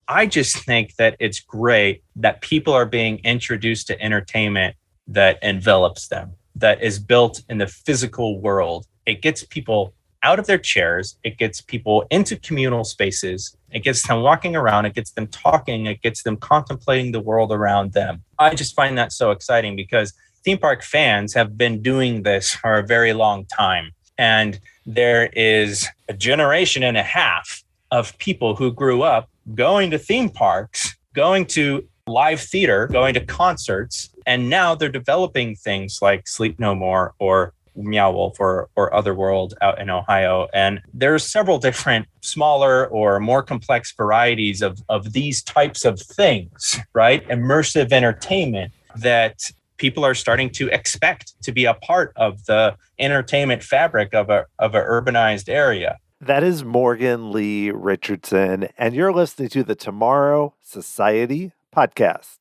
I just think that it's great that people are being introduced to entertainment that envelops them, that is built in the physical world. It gets people out of their chairs. It gets people into communal spaces. It gets them walking around. It gets them talking. It gets them contemplating the world around them. I just find that so exciting because theme park fans have been doing this for a very long time. And there is a generation and a half of people who grew up going to theme parks, going to live theater, going to concerts, and now they're developing things like Sleep No More or Meow Wolf or Otherworld out in Ohio. And there's several different smaller or more complex varieties of these types of things, right? Immersive entertainment that people are starting to expect to be a part of the entertainment fabric of an urbanized area. That is Morgan Lee Richardson, and you're listening to the Tomorrow Society podcast.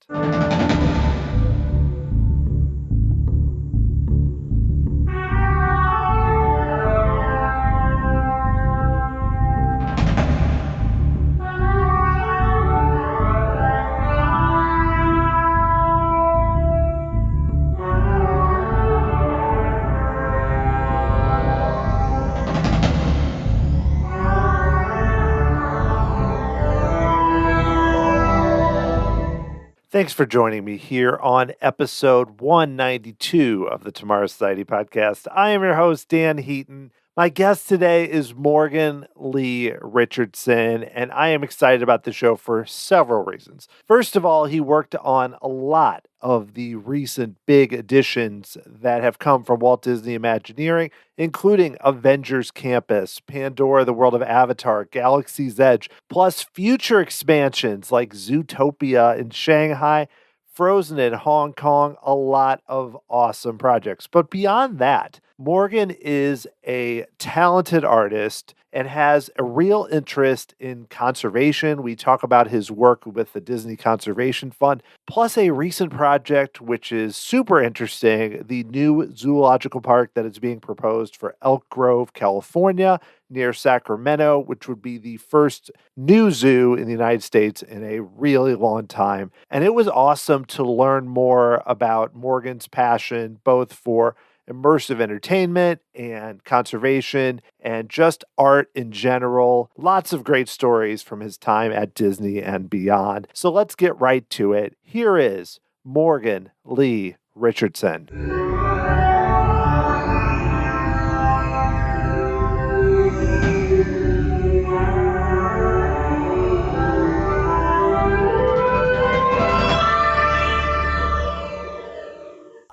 Thanks for joining me here on episode 192 of the Tomorrow Society podcast. I am your host, Dan Heaton. My guest today is Morgan Lee Richardson, and I am excited about the show for several reasons. First of all, he worked on a lot of the recent big additions that have come from Walt Disney Imagineering, including Avengers Campus, Pandora, the World of Avatar, Galaxy's Edge, plus future expansions like Zootopia in Shanghai, Frozen in Hong Kong, a lot of awesome projects. But beyond that, Morgan is a talented artist and has a real interest in conservation. We talk about his work with the Disney Conservation Fund, plus a recent project which is super interesting, the new zoological park that is being proposed for Elk Grove, California, near Sacramento, which would be the first new zoo in the United States in a really long time. And it was awesome to learn more about Morgan's passion, both for immersive entertainment and conservation and just art in general. Lots of great stories from his time at Disney and beyond. So let's get right to it. Here is Morgan Lee Richardson.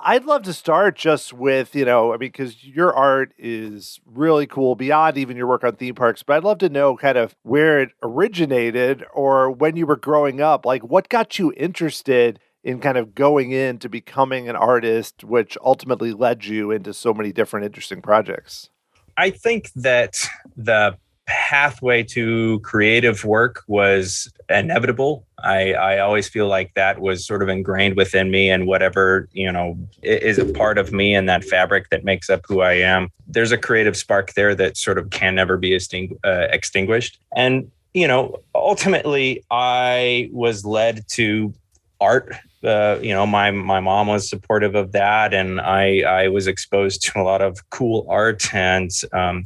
I'd love to start just with, because your art is really cool beyond even your work on theme parks, but I'd love to know kind of where it originated or when you were growing up, like what got you interested in kind of going into becoming an artist, which ultimately led you into so many different interesting projects. I think that the pathway to creative work was inevitable. I always feel like that was sort of ingrained within me, and whatever, is a part of me and that fabric that makes up who I am. There's a creative spark there that sort of can never be extinguished. And, ultimately I was led to art. My mom was supportive of that, and I was exposed to a lot of cool art and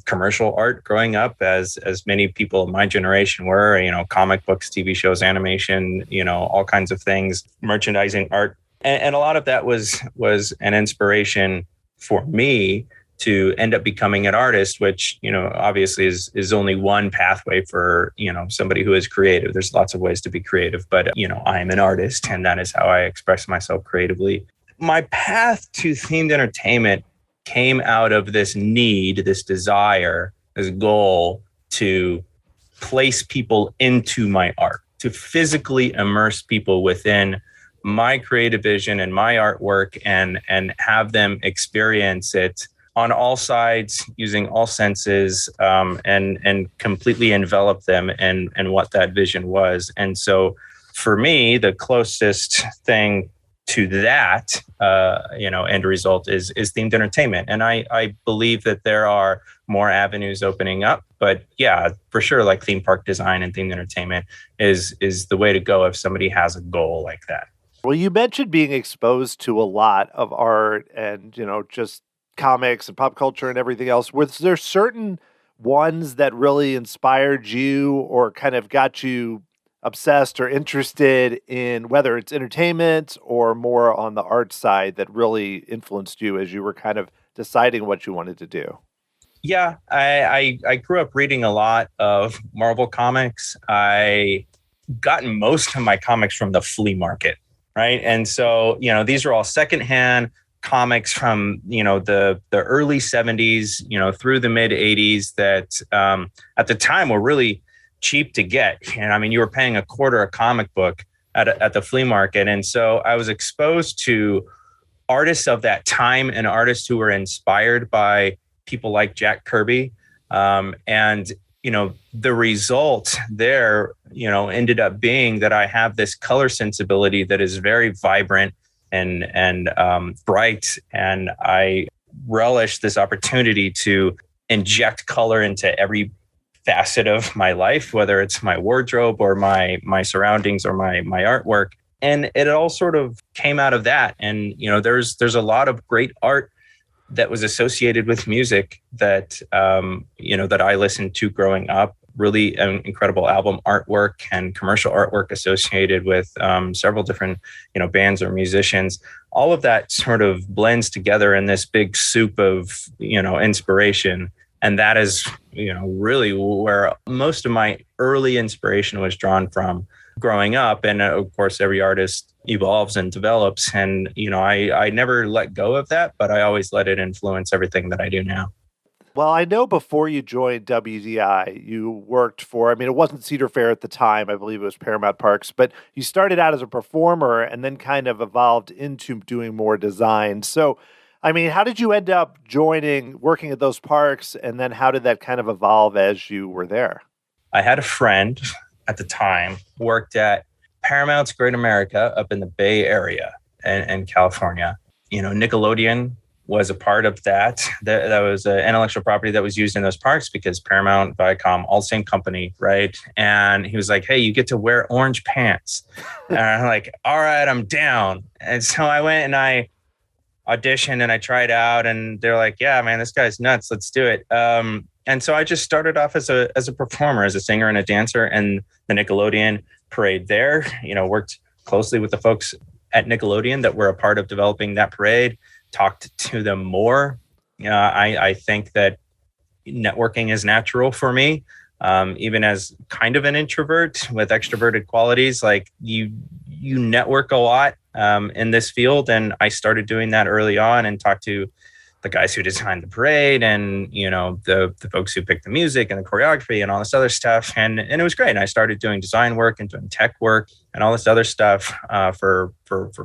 commercial art growing up, as many people of my generation were. Comic books, TV shows, animation, all kinds of things, merchandising, art, and a lot of that was an inspiration for me to end up becoming an artist, which, obviously is only one pathway for, somebody who is creative. There's lots of ways to be creative, but, I am an artist, and that is how I express myself creatively. My path to themed entertainment came out of this need, this desire, this goal to place people into my art, to physically immerse people within my creative vision and my artwork, and have them experience it on all sides, using all senses, and completely envelop them in what that vision was. And so for me, the closest thing to that, end result is themed entertainment. And I believe that there are more avenues opening up. But yeah, for sure, like theme park design and themed entertainment is the way to go if somebody has a goal like that. Well, you mentioned being exposed to a lot of art and, just comics and pop culture and everything else. Was there certain ones that really inspired you or kind of got you obsessed or interested in whether it's entertainment or more on the art side that really influenced you as you were kind of deciding what you wanted to do? Yeah, I grew up reading a lot of Marvel comics. I gotten most of my comics from the flea market, right? And so, these are all secondhand comics from, the early 70s, through the mid 80s that at the time were really cheap to get. And I mean, you were paying $0.25 a comic book at the flea market. And so I was exposed to artists of that time and artists who were inspired by people like Jack Kirby. And the result there, ended up being that I have this color sensibility that is very vibrant and bright. And I relish this opportunity to inject color into every facet of my life, whether it's my wardrobe or my surroundings or my artwork. And it all sort of came out of that. And, there's a lot of great art that was associated with music that, that I listened to growing up. Really incredible album artwork and commercial artwork associated with several different, bands or musicians. All of that sort of blends together in this big soup of, inspiration. And that is, really where most of my early inspiration was drawn from growing up. And of course, every artist evolves and develops. And, I never let go of that, but I always let it influence everything that I do now. Well, I know before you joined WDI, you worked for, it wasn't Cedar Fair at the time. I believe it was Paramount Parks, but you started out as a performer and then kind of evolved into doing more design. So, how did you end up working at those parks? And then how did that kind of evolve as you were there? I had a friend at the time worked at Paramount's Great America up in the Bay Area and California. Nickelodeon was a part of that. That was an intellectual property that was used in those parks because Paramount, Viacom, all the same company, right? And he was like, hey, you get to wear orange pants. And I'm like, all right, I'm down. And so I went and I auditioned and I tried out and they're like, yeah, man, this guy's nuts. Let's do it. And so I just started off as a performer, as a singer and a dancer, and the Nickelodeon parade there, worked closely with the folks at Nickelodeon that were a part of developing that parade, talked to them more. I think that networking is natural for me, even as kind of an introvert with extroverted qualities. Like you network a lot in this field. And I started doing that early on and talked to the guys who designed the parade and, the folks who picked the music and the choreography and all this other stuff. And it was great. And I started doing design work and doing tech work and all this other stuff for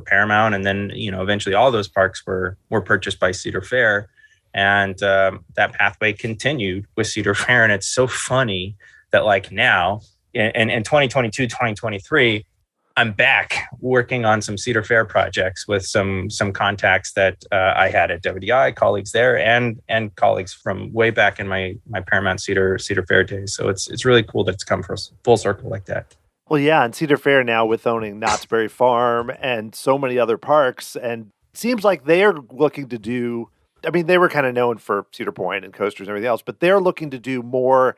Paramount. And then, eventually all those parks were purchased by Cedar Fair. And that pathway continued with Cedar Fair. And it's so funny that like now in 2022, 2023, I'm back working on some Cedar Fair projects with some contacts that I had at WDI, colleagues there, and colleagues from way back in my Paramount Cedar Fair days. So it's really cool that it's come full circle like that. Well, yeah, and Cedar Fair now with owning Knott's Berry Farm and so many other parks, and it seems like they're looking to do. They were kind of known for Cedar Point and coasters and everything else, but they're looking to do more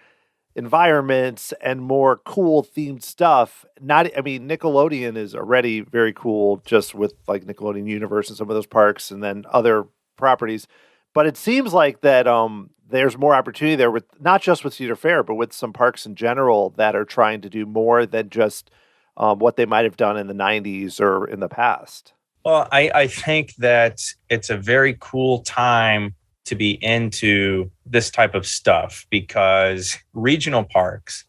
environments and more cool themed stuff. Nickelodeon is already very cool just with like Nickelodeon Universe and some of those parks and then other properties. But it seems like that there's more opportunity there with not just with Cedar Fair, but with some parks in general that are trying to do more than just what they might have done in the 90s or in the past. Well, I think that it's a very cool time to be into this type of stuff because regional parks,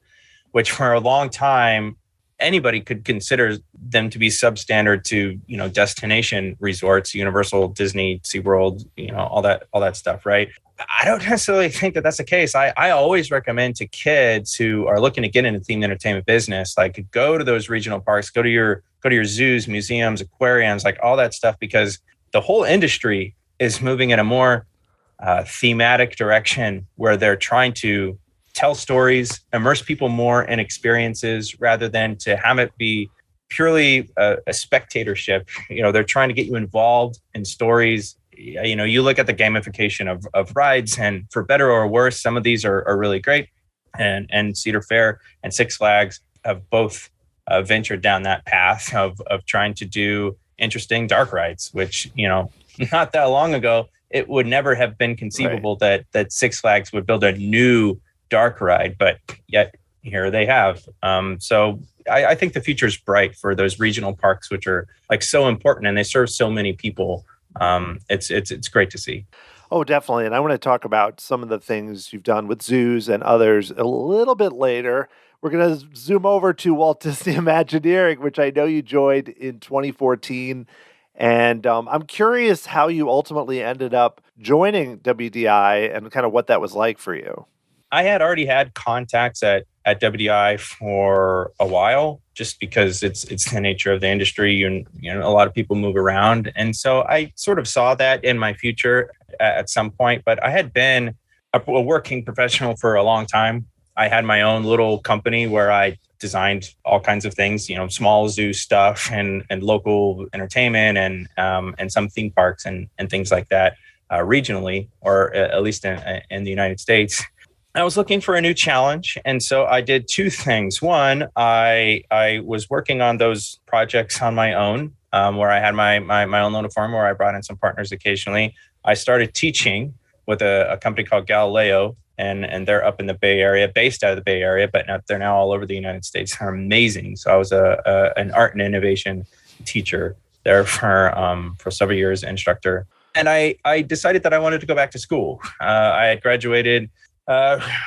which for a long time, anybody could consider them to be substandard to, destination resorts, Universal, Disney, SeaWorld, all that stuff, right? I don't necessarily think that that's the case. I always recommend to kids who are looking to get into themed entertainment business, like go to those regional parks, go to your zoos, museums, aquariums, like all that stuff, because the whole industry is moving in a more thematic direction where they're trying to tell stories, immerse people more in experiences rather than to have it be purely a spectatorship. They're trying to get you involved in stories. You look at the gamification of rides, and for better or worse, some of these are really great. And Cedar Fair and Six Flags have both ventured down that path of trying to do interesting dark rides, which, not that long ago, it would never have been conceivable that Six Flags would build a new dark ride, but yet here they have. So I think the future is bright for those regional parks, which are like so important and they serve so many people. It's great to see. Oh, definitely. And I want to talk about some of the things you've done with zoos and others a little bit later. We're going to zoom over to Walt Disney Imagineering, which I know you joined in 2014. And I'm curious how you ultimately ended up joining WDI and kind of what that was like for you. I had already had contacts at WDI for a while, just because it's the nature of the industry, and a lot of people move around, and so I sort of saw that in my future at some point. But I had been a working professional for a long time. I had my own little company where I designed all kinds of things, small zoo stuff and local entertainment and some theme parks and things like that regionally, or at least in the United States. I was looking for a new challenge. And so I did two things. One, I was working on those projects on my own, where I had my own little farm where I brought in some partners occasionally. I started teaching with a company called Galileo, and they're up in the Bay Area, based out of the Bay Area, but they're now all over the United States. They're amazing. So I was an art and innovation teacher there for several years, instructor. And I decided that I wanted to go back to school. I had graduated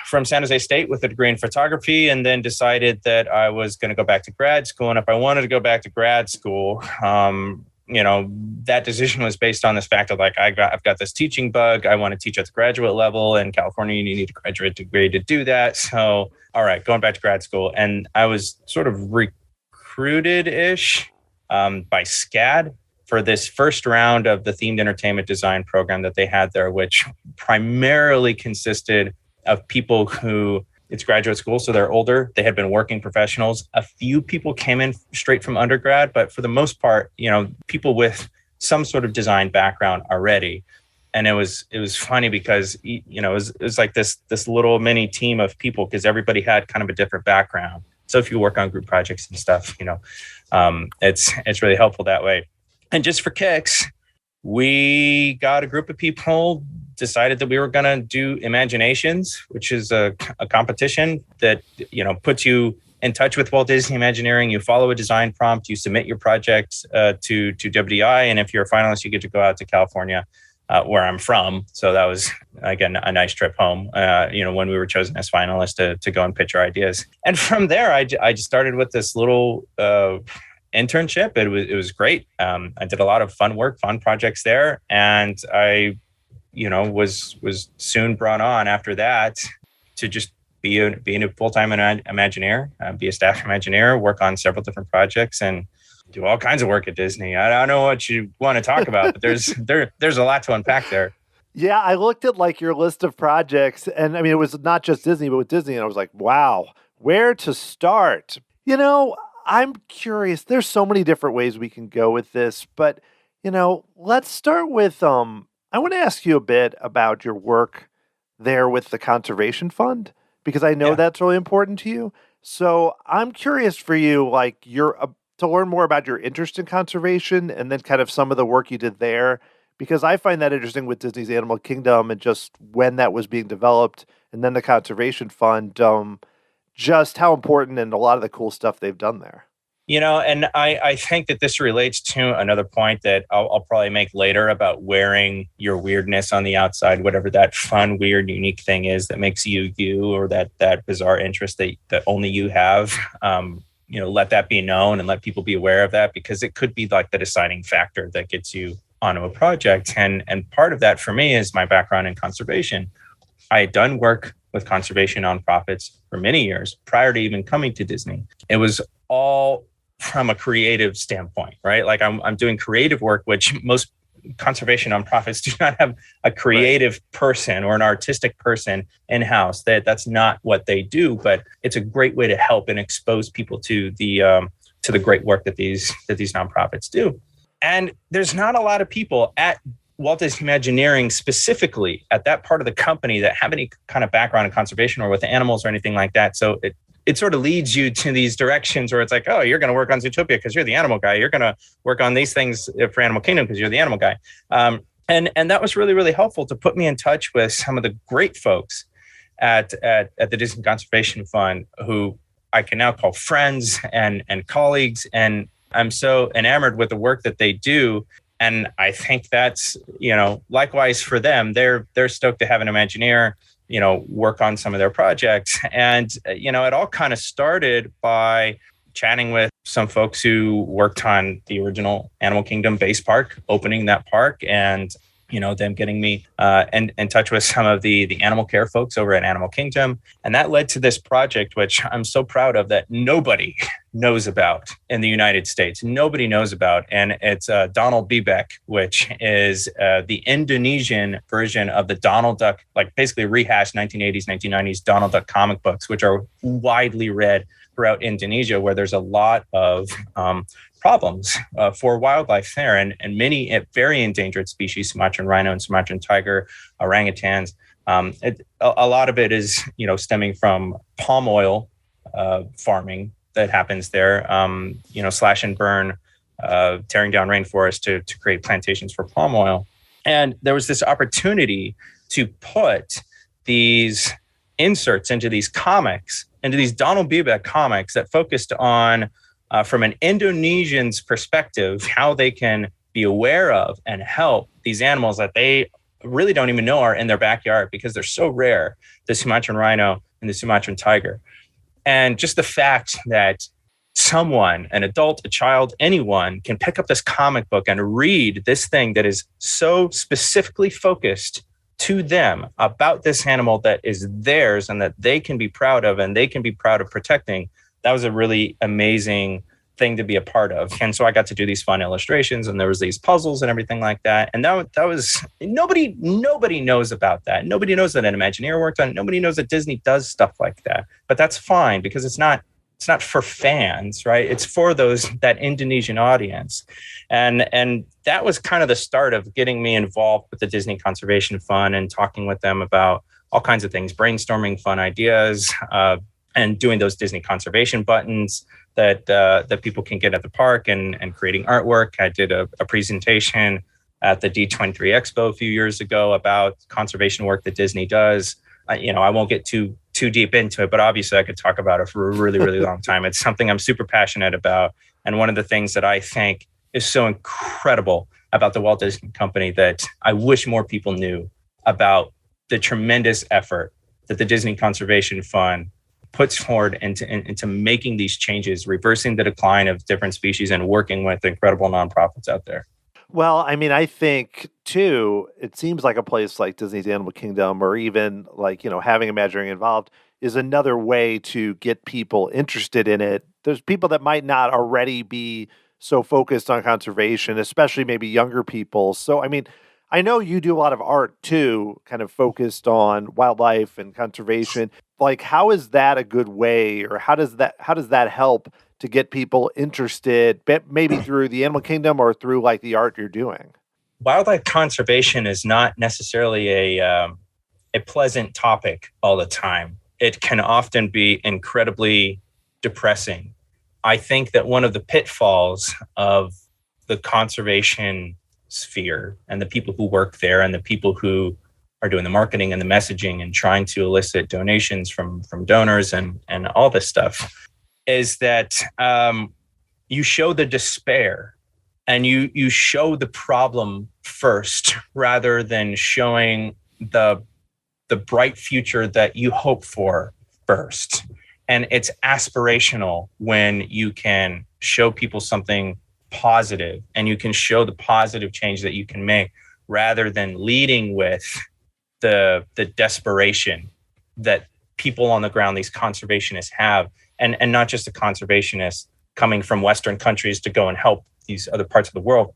from San Jose State with a degree in photography, and then decided that I was going to go back to grad school. And if I wanted to go back to grad school, that decision was based on this fact of I've got this teaching bug. I want to teach at the graduate level. In California, you need a graduate degree to do that. So, all right, going back to grad school. And I was sort of recruited-ish by SCAD for this first round of the themed entertainment design program that they had there, which primarily consisted of people who, it's graduate school, so they're older. They had been working professionals. A few people came in straight from undergrad, but for the most part, people with some sort of design background already. And it was funny because, it was like this little mini team of people, because everybody had kind of a different background. So if you work on group projects and stuff, it's really helpful that way. And just for kicks, we got a group of people, decided that we were going to do Imaginations, which is a competition that, puts you in touch with Walt Disney Imagineering. You follow a design prompt, you submit your project to WDI. And if you're a finalist, you get to go out to California, where I'm from. So that was, again, a nice trip home, when we were chosen as finalists to go and pitch our ideas. And from there, I just started with this little internship. It was great. I did a lot of fun projects there, and I was soon brought on after that to just be a full-time Imagineer, be a staff Imagineer, work on several different projects, and do all kinds of work at Disney. I don't know what you want to talk about, but there's a lot to unpack there. Yeah, I looked at your list of projects, and I mean, it was not just Disney, but with Disney, and I was like, wow, where to start? I'm curious. There's so many different ways we can go with this, but let's start with I want to ask you a bit about your work there with the Conservation Fund, because I know that's really important to you. So I'm curious for you, to learn more about your interest in conservation and then kind of some of the work you did there, because I find that interesting with Disney's Animal Kingdom and just when that was being developed, and then the Conservation Fund, just how important and a lot of the cool stuff they've done there. And I think that this relates to another point that I'll probably make later about wearing your weirdness on the outside, whatever that fun, weird, unique thing is that makes you, or that bizarre interest that only you have. Let that be known and let people be aware of that, because it could be like the deciding factor that gets you onto a project. And part of that for me is my background in conservation. I had done work with conservation nonprofits for many years prior to even coming to Disney. It was all from a creative standpoint, right? I'm doing creative work, which most conservation nonprofits do not have a creative person or an artistic person in-house. That's not what they do, but it's a great way to help and expose people to the great work that these nonprofits do. And there's not a lot of people at Walt Disney Imagineering, specifically at that part of the company, that have any kind of background in conservation or with animals or anything like that. So it sort of leads you to these directions where it's like, oh, you're going to work on Zootopia because you're the animal guy. You're going to work on these things for Animal Kingdom because you're the animal guy. And that was really, really helpful to put me in touch with some of the great folks at the Disney Conservation Fund, who I can now call friends and colleagues. And I'm so enamored with the work that they do. And I think that's, likewise for them, they're stoked to have an Imagineer, work on some of their projects. And, it all kind of started by chatting with some folks who worked on the original Animal Kingdom base park, opening that park, and them getting me in touch with some of the animal care folks over at Animal Kingdom. And that led to this project, which I'm so proud of, that nobody knows about in the United States. Nobody knows about. And it's Donald Bebek, which is the Indonesian version of the Donald Duck, like basically rehashed 1980s, 1990s Donald Duck comic books, which are widely read throughout Indonesia, where there's a lot of problems for wildlife there, and many very endangered species, Sumatran rhino and Sumatran tiger, orangutans. A lot of it is, stemming from palm oil farming that happens there, slash and burn, tearing down rainforest to create plantations for palm oil. And there was this opportunity to put these inserts into these comics, into these Donald Bebek comics that focused on, from an Indonesian's perspective, how they can be aware of and help these animals that they really don't even know are in their backyard because they're so rare, the Sumatran rhino and the Sumatran tiger. And just the fact that someone, an adult, a child, anyone, can pick up this comic book and read this thing that is so specifically focused to them about this animal that is theirs and that they can be proud of and they can be proud of protecting, that was a really amazing thing to be a part of. And so I got to do these fun illustrations, and there was these puzzles and everything like that. And that was, nobody knows about that. Nobody knows that an Imagineer worked on it. Nobody knows that Disney does stuff like that. But that's fine, because it's not for fans, right? It's for that Indonesian audience. And that was kind of the start of getting me involved with the Disney Conservation Fund and talking with them about all kinds of things, brainstorming fun ideas, and doing those Disney conservation buttons that people can get at the park, and creating artwork. I did a presentation at the D23 Expo a few years ago about conservation work that Disney does. I won't get too deep into it, but obviously I could talk about it for a really, really long time. It's something I'm super passionate about. And one of the things that I think is so incredible about the Walt Disney Company that I wish more people knew about, the tremendous effort that the Disney Conservation Fund puts forward into making these changes, reversing the decline of different species, and working with incredible nonprofits out there. Well, I mean, I think, too, it seems like a place like Disney's Animal Kingdom, or even like, having Imagineering involved, is another way to get people interested in it. There's people that might not already be so focused on conservation, especially maybe younger people. So, I mean, I know you do a lot of art, too, kind of focused on wildlife and conservation. Like, how is that a good way, or how does that help to get people interested, maybe through the Animal Kingdom or through like the art you're doing? Wildlife conservation is not necessarily a pleasant topic all the time. It can often be incredibly depressing. I think that one of the pitfalls of the conservation sphere, and the people who work there, and the people who are doing the marketing and the messaging and trying to elicit donations from donors and all this stuff, is that you show the despair, and you show the problem first, rather than showing the bright future that you hope for first. And it's aspirational when you can show people something positive, and you can show the positive change that you can make, rather than leading with the desperation that people on the ground, these conservationists, have. And not just the conservationists coming from Western countries to go and help these other parts of the world.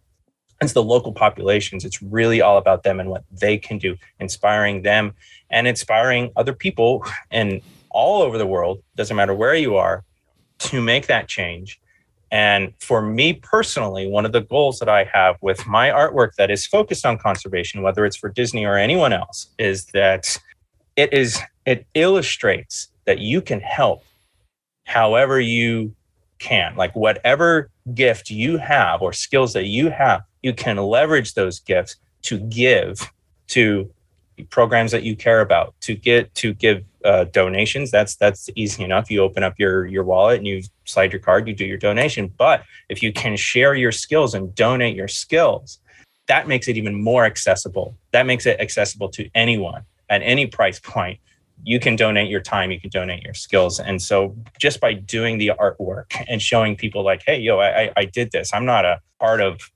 it's the local populations. It's really all about them and what they can do, inspiring them and inspiring other people and all over the world, doesn't matter where you are, to make that change. And for me personally, one of the goals that I have with my artwork that is focused on conservation, whether it's for Disney or anyone else, is that it illustrates that you can help however you can. Like whatever gift you have or skills that you have, you can leverage those gifts to give to programs that you care about, to give donations. That's easy enough. You open up your wallet and you slide your card, you do your donation. But if you can share your skills and donate your skills, that makes it even more accessible. That makes it accessible to anyone at any price point. You can donate your time, you can donate your skills. And so just by doing the artwork and showing people like, hey, I did this. I'm not a part of,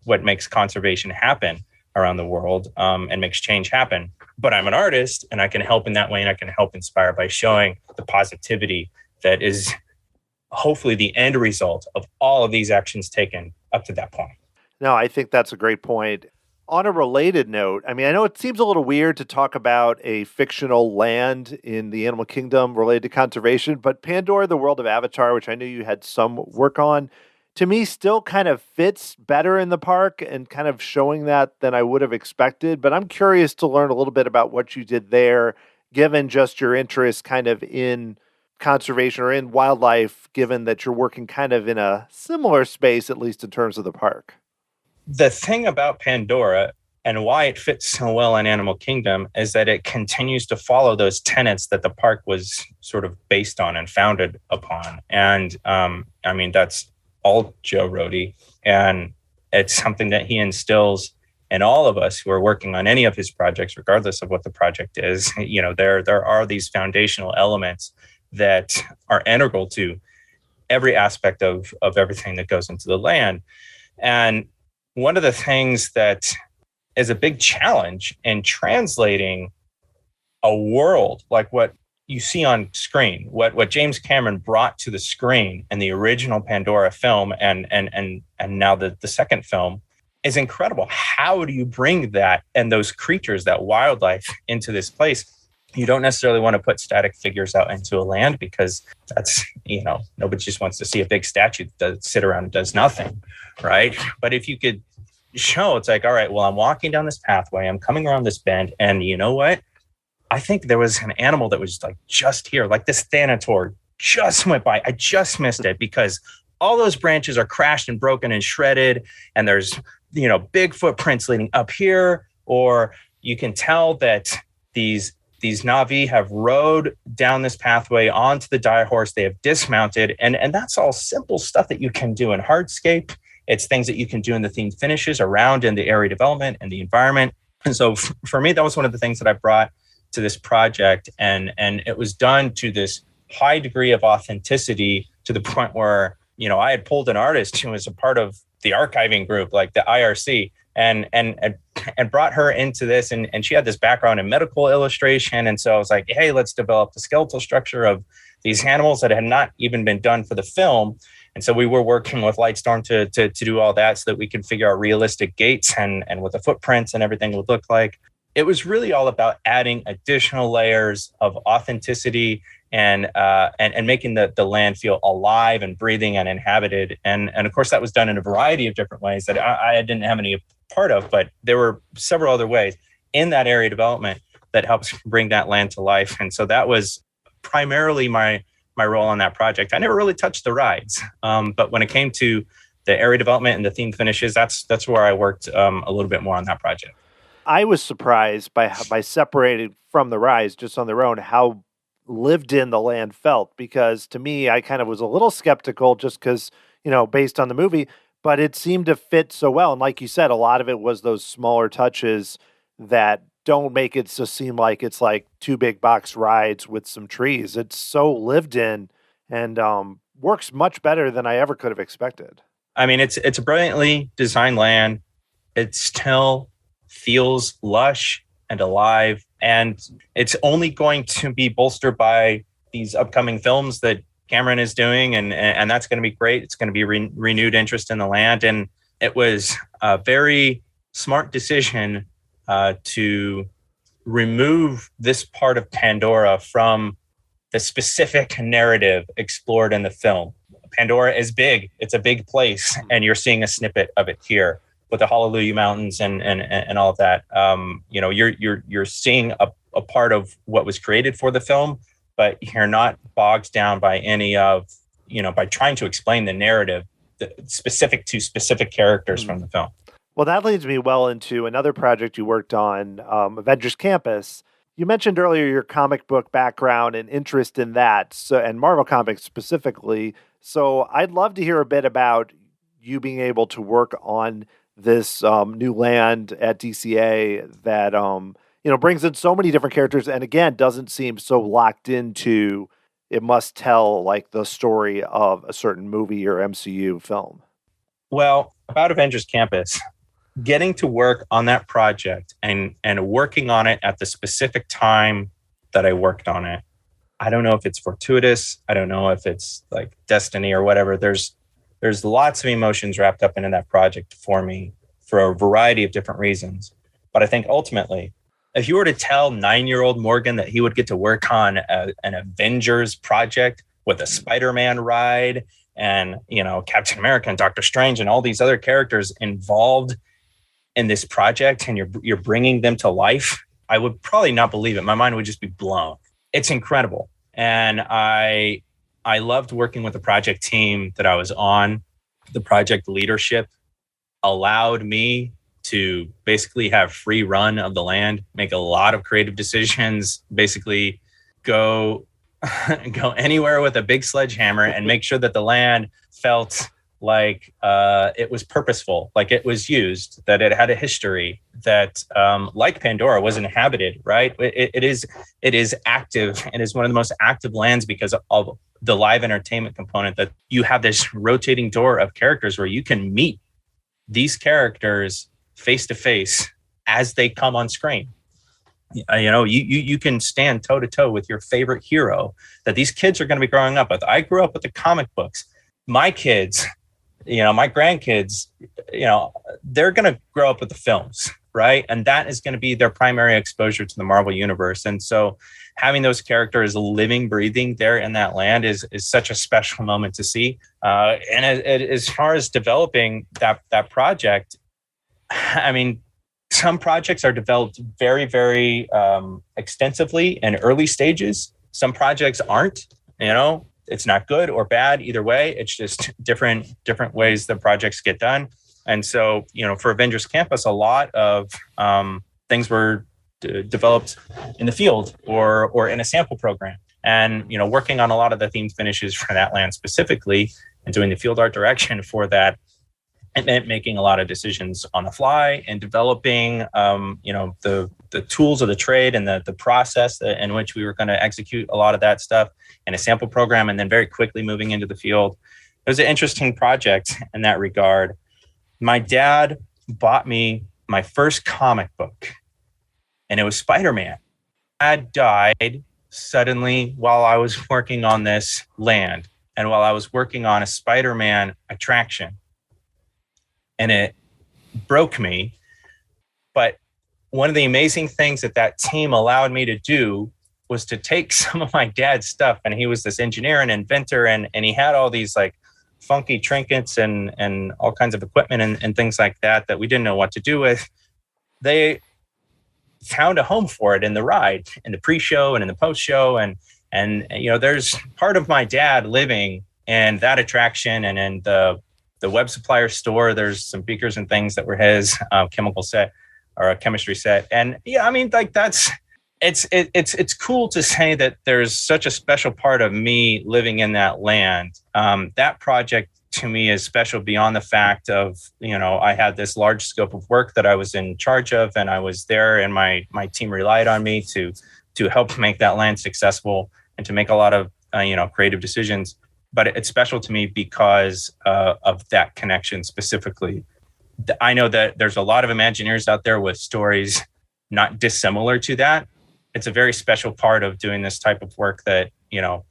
what makes conservation happen around the world and makes change happen. But I'm an artist and I can help in that way, and I can help inspire by showing the positivity that is hopefully the end result of all of these actions taken up to that point. No, I think that's a great point. On a related note, I mean, I know it seems a little weird to talk about a fictional land in the animal kingdom related to conservation, but Pandora, the World of Avatar, which I knew you had some work on, to me still kind of fits better in the park and kind of showing that than I would have expected. But I'm curious to learn a little bit about what you did there, given just your interest kind of in conservation or in wildlife, given that you're working kind of in a similar space, at least in terms of the park. The thing about Pandora and why it fits so well in Animal Kingdom is that it continues to follow those tenets that the park was sort of based on and founded upon. And that's all Joe Rohde. And it's something that he instills in all of us who are working on any of his projects, regardless of what the project is. There are these foundational elements that are integral to every aspect of everything that goes into the land. And one of the things that is a big challenge in translating a world like what you see on screen, what James Cameron brought to the screen in the original Pandora film and now the second film is incredible. How do you bring that and those creatures, that wildlife, into this place? You don't necessarily want to put static figures out into a land because that's, nobody just wants to see a big statue that sit around and does nothing, right? But if you could show, it's like, all right, well, I'm walking down this pathway, I'm coming around this bend, and you know what? I think there was an animal that was like just here, like this Thanator just went by. I just missed it because all those branches are crashed and broken and shredded, and there's, big footprints leading up here, or you can tell that these Na'vi have rode down this pathway onto the dire horse. They have dismounted, and that's all simple stuff that you can do in hardscape. It's things that you can do in the themed finishes around in the area development and the environment. And so for me, that was one of the things that I brought to this project, and it was done to this high degree of authenticity to the point where, I had pulled an artist who was a part of the archiving group, like the IRC, and brought her into this. And she had this background in medical illustration. And so I was like, hey, let's develop the skeletal structure of these animals that had not even been done for the film. And so we were working with Lightstorm to do all that so that we could figure out realistic gaits and what the footprints and everything would look like. It was really all about adding additional layers of authenticity and making the land feel alive and breathing and inhabited. And of course, that was done in a variety of different ways that I didn't have any part of, but there were several other ways in that area development that helps bring that land to life. And so that was primarily my role on that project. I never really touched the rides, but when it came to the area development and the theme finishes, that's where I worked a little bit more on that project. I was surprised by separating from the rides just on their own, how lived in the land felt, because to me, I kind of was a little skeptical just because, based on the movie, but it seemed to fit so well. And like you said, a lot of it was those smaller touches that don't make it so seem like it's like two big box rides with some trees. It's so lived in and works much better than I ever could have expected. I mean, it's a brilliantly designed land. It still feels lush and alive, and it's only going to be bolstered by these upcoming films that Cameron is doing, and that's going to be great. It's going to be renewed interest in the land, and it was a very smart decision to remove this part of Pandora from the specific narrative explored in the film. Pandora is big. It's a big place. And you're seeing a snippet of it here with the Hallelujah Mountains and all of that. You're seeing a part of what was created for the film, but you're not bogged down by any of, by trying to explain the narrative specific to specific characters from the film. Well, that leads me well into another project you worked on, Avengers Campus. You mentioned earlier your comic book background and interest in that, and Marvel Comics specifically. So I'd love to hear a bit about you being able to work on this new land at DCA that brings in so many different characters, and again doesn't seem so locked into it must tell like the story of a certain movie or MCU film. Well, about Avengers Campus, getting to work on that project and working on it at the specific time that I worked on it, I don't know if it's fortuitous. I don't know if it's like destiny or whatever. There's lots of emotions wrapped up into that project for me for a variety of different reasons. But I think ultimately, if you were to tell 9-year-old Morgan that he would get to work on an Avengers project with a Spider-Man ride and, Captain America and Doctor Strange and all these other characters involved in this project, and you're bringing them to life, I would probably not believe it. My mind would just be blown. It's incredible. And I loved working with the project team that I was on. The project leadership allowed me to basically have free run of the land, make a lot of creative decisions, basically go anywhere with a big sledgehammer and make sure that the land felt like it was purposeful, like it was used, that it had a history, that like Pandora was inhabited, right? It is active. It is one of the most active lands because of the live entertainment component, that you have this rotating door of characters where you can meet these characters face to face as they come on screen. You can stand toe to toe with your favorite hero that these kids are going to be growing up with. I grew up with the comic books. My kids, my grandkids, they're going to grow up with the films, right? And that is going to be their primary exposure to the Marvel universe. And so having those characters living, breathing there in that land is such a special moment to see. And as far as developing that project, I mean, some projects are developed very, very extensively in early stages. Some projects aren't, it's not good or bad either way. It's just different ways the projects get done. And so, for Avengers Campus, a lot of things were developed in the field or in a sample program. And, working on a lot of the themed finishes for that land specifically and doing the field art direction for that, it meant making a lot of decisions on the fly and developing, the tools of the trade and the process in which we were going to execute a lot of that stuff in a sample program, and then very quickly moving into the field. It was an interesting project in that regard. My dad bought me my first comic book, and it was Spider-Man. Dad died suddenly while I was working on this land and while I was working on a Spider-Man attraction. And it broke me. But one of the amazing things that team allowed me to do was to take some of my dad's stuff. And he was this engineer and inventor, and he had all these like funky trinkets and all kinds of equipment and things like that we didn't know what to do with. They found a home for it in the ride, in the pre-show and in the post-show. And there's part of my dad living in that attraction and in the web supplier store. There's some beakers and things that were his chemical set or a chemistry set. And yeah, I mean, like it's cool to say that there's such a special part of me living in that land. That project to me is special beyond the fact of, I had this large scope of work that I was in charge of, and I was there, and my team relied on me to help make that land successful and to make a lot of, creative decisions. But it's special to me because of that connection specifically. I know that there's a lot of Imagineers out there with stories not dissimilar to that. It's a very special part of doing this type of work that,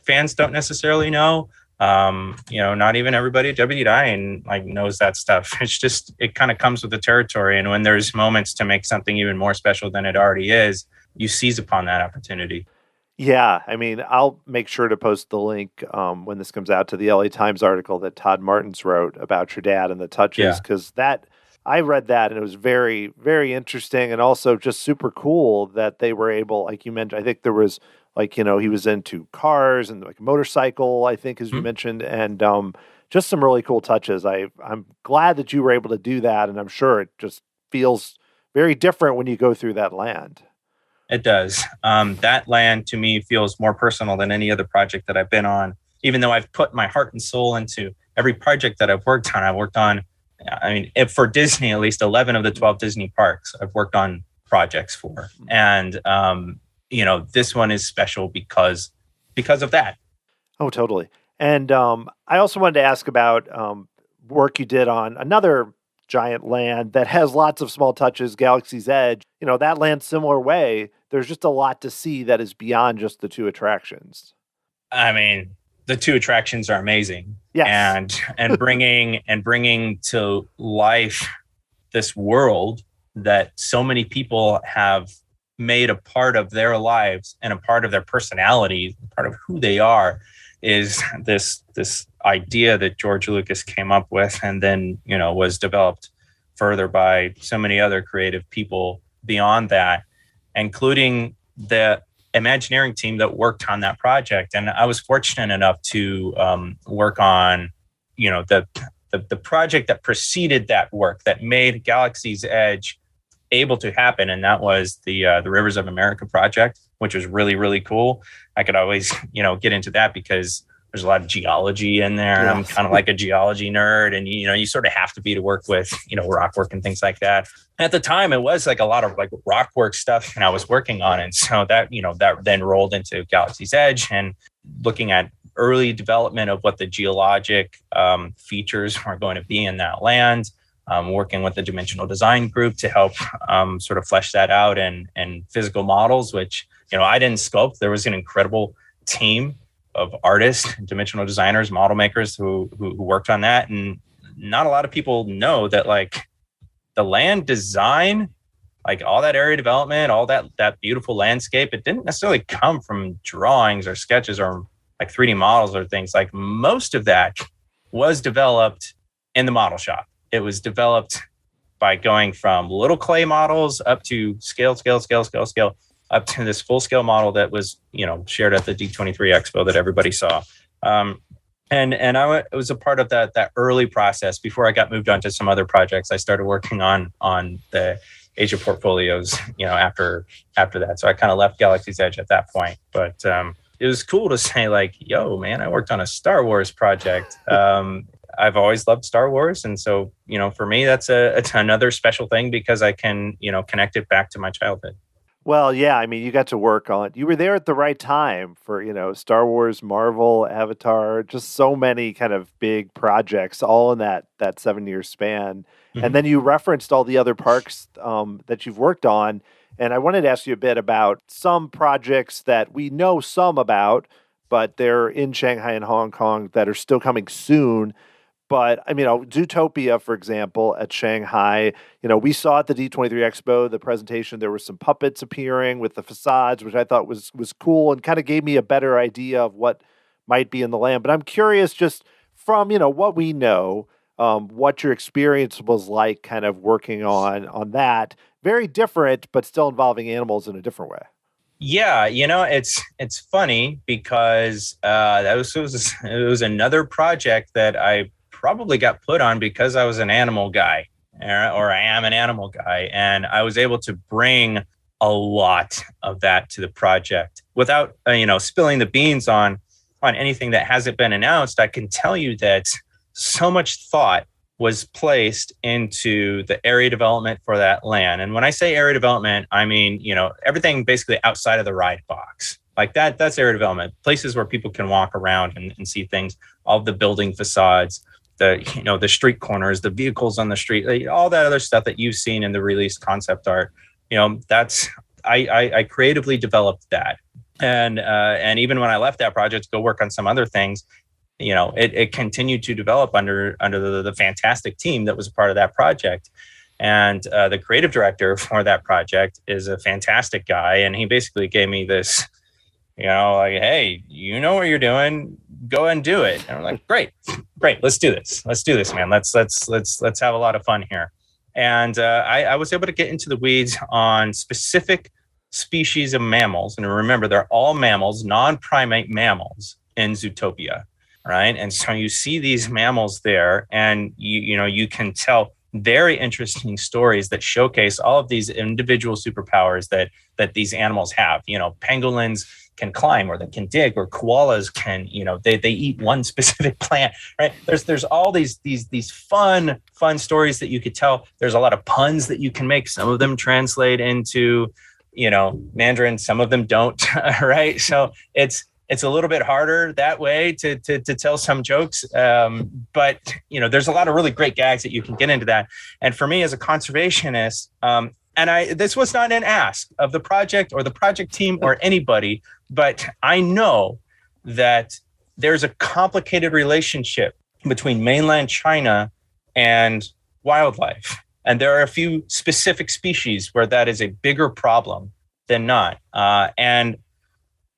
fans don't necessarily know, Not even everybody at WDI like knows that stuff. It's just, it kind of comes with the territory. And when there's moments to make something even more special than it already is, you seize upon that opportunity. Yeah, I mean, I'll make sure to post the link when this comes out to the LA Times article that Todd Martins wrote about your dad and the touches, because I read that and it was very, very interesting, and also just super cool that they were able, like you mentioned, I think there was he was into cars and like motorcycle, I think, as you mentioned, and just some really cool touches. I'm glad that you were able to do that, and I'm sure it just feels very different when you go through that land. It does. That land to me feels more personal than any other project that I've been on. Even though I've put my heart and soul into every project that I've worked on, for Disney, at least 11 of the 12 Disney parks I've worked on projects for. And, this one is special because of that. Oh, totally. And I also wanted to ask about work you did on another giant land that has lots of small touches, Galaxy's Edge. That land, similar way, there's just a lot to see that is beyond just the two attractions. I mean, the two attractions are amazing. Yes. And bringing to life this world that so many people have made a part of their lives and a part of their personality, part of who they are, is this idea that George Lucas came up with, and then was developed further by so many other creative people beyond that, including the Imagineering team that worked on that project. And I was fortunate enough to work on the project that preceded that work that made Galaxy's Edge able to happen, and that was the Rivers of America project, which was really, really cool. I could always get into that because there's a lot of geology in there. Yes. I'm kind of like a geology nerd, and you sort of have to be to work with rock work and things like that. At the time, it was like a lot of like rock work stuff, and I was working on it. So that that then rolled into Galaxy's Edge, and looking at early development of what the geologic features are going to be in that land. Working with the dimensional design group to help sort of flesh that out, and physical models, which I didn't sculpt. There was an incredible team of artists, dimensional designers, model makers who worked on that. And not a lot of people know that like the land design, like all that area development, all that beautiful landscape, it didn't necessarily come from drawings or sketches or like 3D models or things. Like most of that was developed in the model shop. It was developed by going from little clay models up to scale, up to this full scale model that was, shared at the D23 Expo that everybody saw. And I was a part of that early process before I got moved on to some other projects. I started working on the Asia portfolios, after that. So I kind of left Galaxy's Edge at that point. But it was cool to say like, yo, man, I worked on a Star Wars project. I've always loved Star Wars. And so, for me, it's another special thing because I can, connect it back to my childhood. Well, yeah, I mean, you got to work on, you were there at the right time for, Star Wars, Marvel, Avatar, just so many kind of big projects, all in that 7-year span. Mm-hmm. And then you referenced all the other parks that you've worked on. And I wanted to ask you a bit about some projects that we know some about, but they're in Shanghai and Hong Kong that are still coming soon. But I mean, Zootopia, for example, at Shanghai, we saw at the D23 Expo, the presentation, there were some puppets appearing with the facades, which I thought was cool and kind of gave me a better idea of what might be in the land. But I'm curious just from, what we know, what your experience was like kind of working on that. Very different, but still involving animals in a different way. Yeah, it's funny because it was another project that I probably got put on because I was an animal guy, or I am an animal guy, and I was able to bring a lot of that to the project without spilling the beans on anything that hasn't been announced. I can tell you that so much thought was placed into the area development for that land. And when I say area development, I mean, everything basically outside of the ride box. Like that's area development, places where people can walk around and see things, all the building facades, the street corners, the vehicles on the street, all that other stuff that you've seen in the released concept art. That's I creatively developed that. And even when I left that project to go work on some other things, it continued to develop under the fantastic team that was a part of that project. And the creative director for that project is a fantastic guy. And he basically gave me this, like, hey, you know what you're doing, go and do it. And I'm like, great, let's do this, man. Let's have a lot of fun here. And I was able to get into the weeds on specific species of mammals. And remember, they're all mammals, non-primate mammals in Zootopia, right? And so you see these mammals there, and you can tell very interesting stories that showcase all of these individual superpowers that these animals have. Pangolins can climb, or they can dig, or koalas can, they eat one specific plant, right? There's all these fun stories that you could tell. There's a lot of puns that you can make. Some of them translate into, Mandarin, some of them don't, right? So it's a little bit harder that way to tell some jokes. But, there's a lot of really great gags that you can get into that. And for me as a conservationist, this was not an ask of the project or the project team or anybody, but I know that there's a complicated relationship between mainland China and wildlife. And there are a few specific species where that is a bigger problem than not. And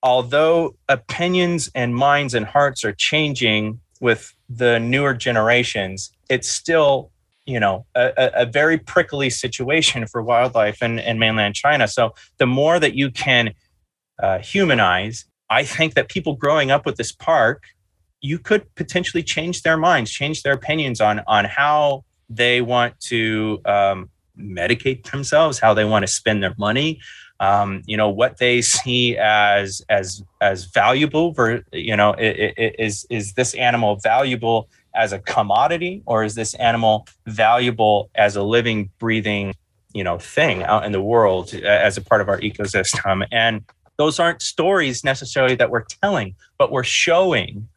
although opinions and minds and hearts are changing with the newer generations, it's still, a very prickly situation for wildlife in mainland China. So the more that you can humanize, I think that people growing up with this park, you could potentially change their minds, change their opinions on how they want to medicate themselves, how they want to spend their money, what they see as valuable. Is this animal valuable as a commodity, or is this animal valuable as a living, breathing, thing out in the world as a part of our ecosystem? And those aren't stories necessarily that we're telling, but we're showing.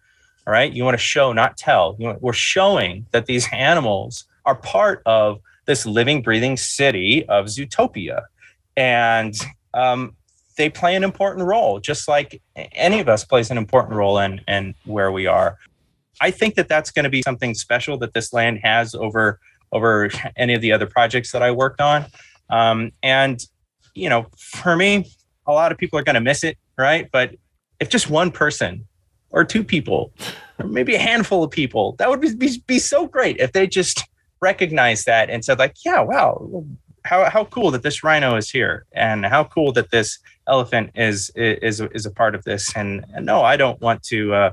All right, you want to show, not tell. We're showing that these animals are part of this living, breathing city of Zootopia. And they play an important role, just like any of us plays an important role in where we are. I think that that's going to be something special that this land has over any of the other projects that I worked on. For me, a lot of people are going to miss it, right? But if just one person or two people, or maybe a handful of people, that would be so great if they just recognized that and said, like, yeah, wow, how cool that this rhino is here, and how cool that this elephant is a part of this. And no, I don't want to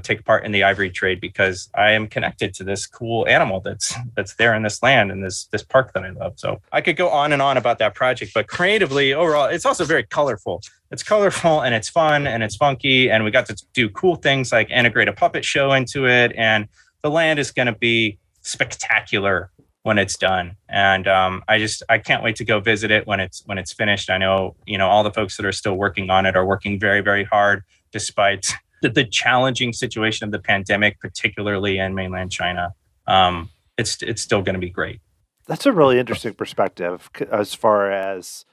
take part in the ivory trade, because I am connected to this cool animal that's there in this land and this park that I love. So I could go on and on about that project, but creatively overall, it's also very colorful. It's colorful and it's fun and it's funky, and we got to do cool things like integrate a puppet show into it, and the land is going to be spectacular when it's done. And I can't wait to go visit it when it's finished. I know, all the folks that are still working on it are working very, very hard, despite the challenging situation of the pandemic, particularly in mainland China. It's still going to be great. That's a really interesting perspective as far as,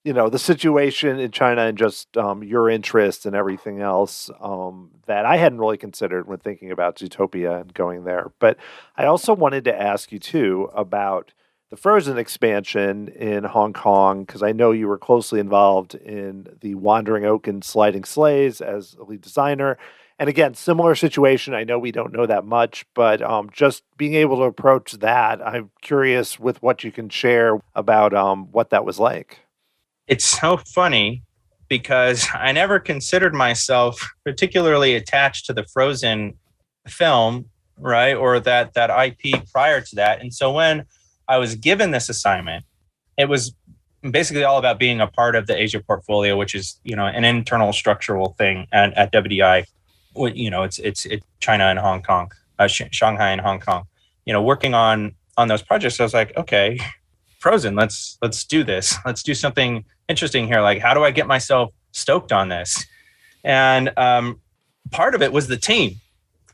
the situation in China and just your interest and everything else that I hadn't really considered when thinking about Zootopia and going there. But I also wanted to ask you, too, about the Frozen expansion in Hong Kong, because I know you were closely involved in the Wandering Oaken Sliding Sleighs as a lead designer. And again, similar situation. I know we don't know that much, but just being able to approach that, I'm curious with what you can share about what that was like. It's so funny because I never considered myself particularly attached to the Frozen film, right? Or that IP prior to that. And so when I was given this assignment, it was basically all about being a part of the Asia portfolio, which is, an internal structural thing at WDI. It's China and Hong Kong, Shanghai and Hong Kong, working on those projects. I was like, okay, Frozen, let's do this. Let's do something interesting here. Like, how do I get myself stoked on this? And part of it was the team,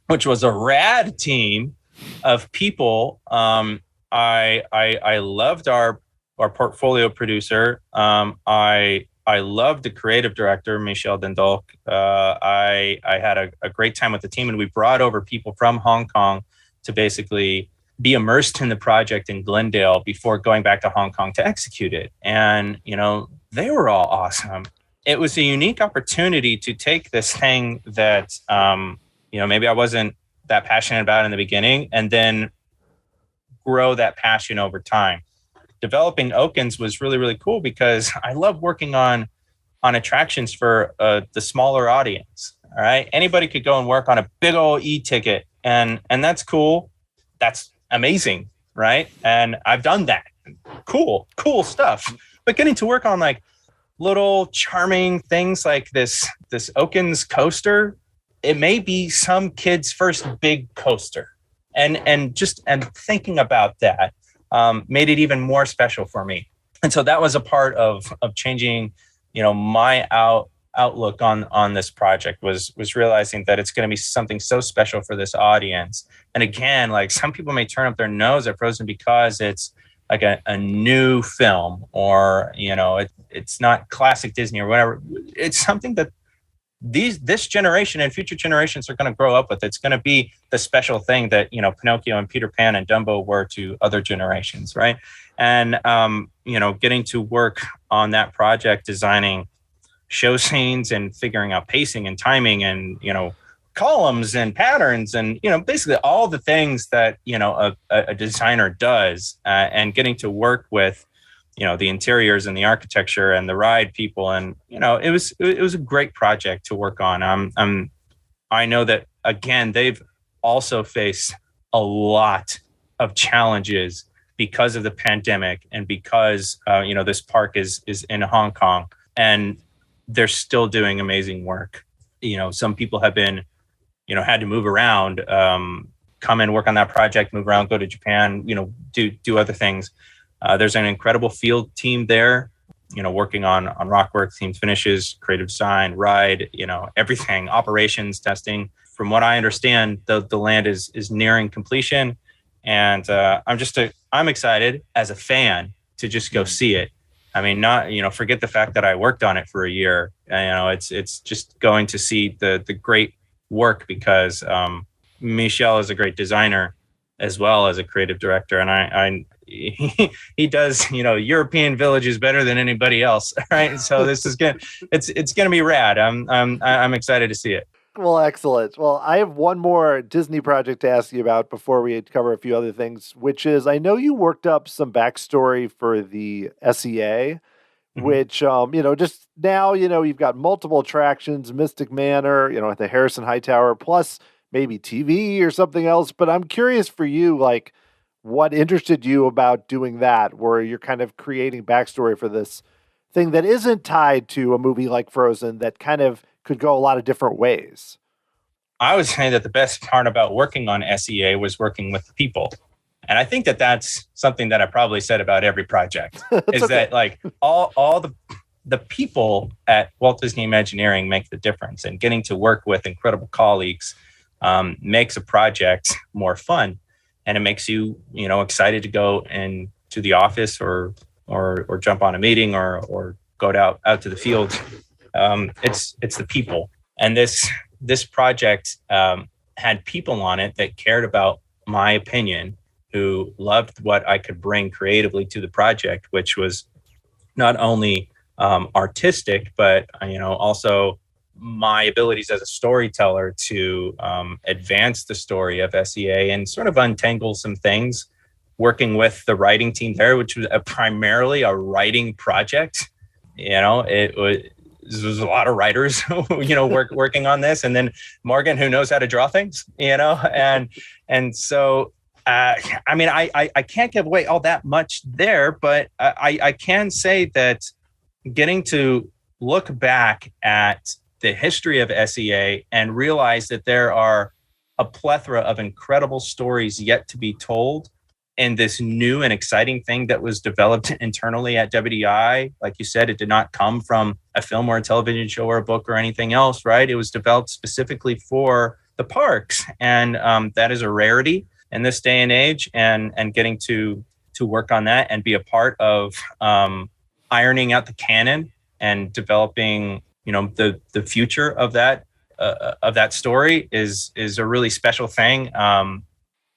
which was a rad team of people. I loved our portfolio producer. I I loved the creative director, Michel Dendolk. I had a great time with the team, and we brought over people from Hong Kong to basically be immersed in the project in Glendale before going back to Hong Kong to execute it. And, they were all awesome. It was a unique opportunity to take this thing that, maybe I wasn't that passionate about in the beginning, and then grow that passion over time. Developing Oakens was really, really cool because I love working on attractions for the smaller audience. All right. Anybody could go and work on a big old e-ticket, and that's cool. That's amazing. Right. And I've done that. Cool stuff. But getting to work on like little charming things like this Oaken's coaster, it may be some kid's first big coaster. And thinking about that made it even more special for me. And so that was a part of changing, my outlook on this project was realizing that it's going to be something so special for this audience. And again, like some people may turn up their nose at Frozen because it's like a new film, or, it's not classic Disney or whatever. It's something that this generation and future generations are going to grow up with. It's going to be the special thing that, Pinocchio and Peter Pan and Dumbo were to other generations. Right. And, getting to work on that project, designing show scenes and figuring out pacing and timing and, columns and patterns and, basically all the things that, a designer does, and getting to work with, the interiors and the architecture and the ride people. And, it was a great project to work on. I know that, again, they've also faced a lot of challenges because of the pandemic and because, this park is in Hong Kong, and they're still doing amazing work. Some people have been, had to move around, come and work on that project, move around, go to Japan, do other things. There's an incredible field team there, working on rock work, themed finishes, creative design, ride, everything, operations, testing. From what I understand, the land is nearing completion. And I'm excited as a fan to just go see it. I mean, not, forget the fact that I worked on it for a year. It's just going to see the great work because Michel is a great designer as well as a creative director. And he does, European villages better than anybody else. Right. So this is it's going to be rad. I'm excited to see it. Well, excellent. Well, I have one more Disney project to ask you about before we cover a few other things, which is, I know you worked up some backstory for the SEA, which, just now, you've got multiple attractions, Mystic Manor, at the Harrison Hightower, plus maybe TV or something else. But I'm curious for you, like, what interested you about doing that, where you're kind of creating backstory for this thing that isn't tied to a movie like Frozen that kind of could go a lot of different ways? I would say that the best part about working on SEA was working with the people. And I think that that's something that I probably said about every project is okay. That like all the people at Walt Disney Imagineering make the difference, and getting to work with incredible colleagues makes a project more fun. And it makes you, excited to go into the office or jump on a meeting or go out to the field. It's the people. And this project had people on it that cared about my opinion, who loved what I could bring creatively to the project, which was not only artistic, but, also my abilities as a storyteller to advance the story of SEA and sort of untangle some things, working with the writing team there, which was primarily a writing project. There was a lot of writers, working on this, and then Morgan, who knows how to draw things, and so, I can't give away all that much there, but I can say that getting to look back at the history of SEA and realize that there are a plethora of incredible stories yet to be told in this new and exciting thing that was developed internally at WDI. Like you said, it did not come from a film or a television show or a book or anything else, right? It was developed specifically for the parks. And that is a rarity in this day and age. And getting to work on that and be a part of ironing out the canon and developing, the future of that story is a really special thing.